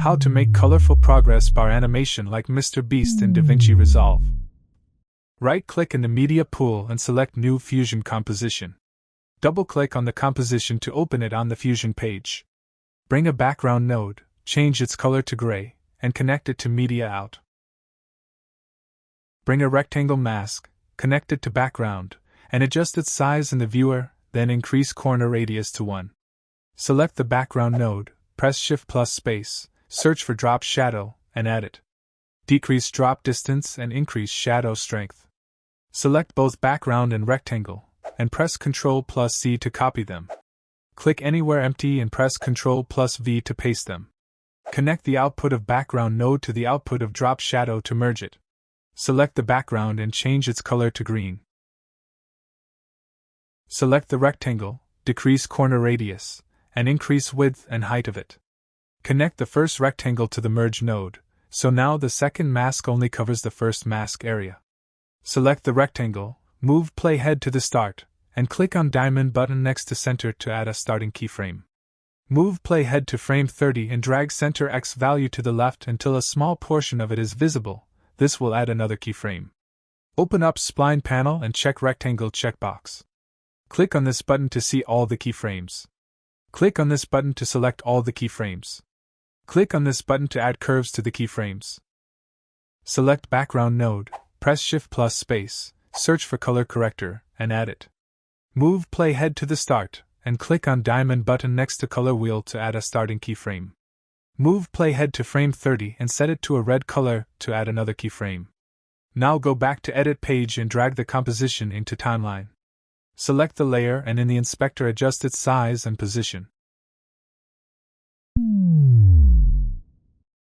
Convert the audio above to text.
How to make colorful progress bar animation like Mr. Beast in DaVinci Resolve. Right-click in the media pool and select New Fusion Composition. Double-click on the composition to open it on the Fusion page. Bring a background node, change its color to gray, and connect it to Media Out. Bring a rectangle mask, connect it to background, and adjust its size in the viewer, then increase corner radius to 1. Select the background node, press Shift plus space, search for drop shadow, and add it. Decrease drop distance and increase shadow strength. Select both background and rectangle, and press Ctrl plus C to copy them. Click anywhere empty and press Ctrl plus V to paste them. Connect the output of background node to the output of drop shadow to merge it. Select the background and change its color to green. Select the rectangle, decrease corner radius, and increase width and height of it. Connect the first rectangle to the merge node, so now the second mask only covers the first mask area. Select the rectangle, move playhead to the start, and click on diamond button next to center to add a starting keyframe. Move playhead to frame 30 and drag center X value to the left until a small portion of it is visible. This will add another keyframe. Open up spline panel and check rectangle checkbox. Click on this button to see all the keyframes. Click on this button to select all the keyframes. Click on this button to add curves to the keyframes. Select background node, press Shift plus space, search for color corrector, and add it. Move playhead to the start, and click on diamond button next to color wheel to add a starting keyframe. Move playhead to frame 30 and set it to a red color to add another keyframe. Now go back to edit page and drag the composition into timeline. Select the layer and in the inspector adjust its size and position.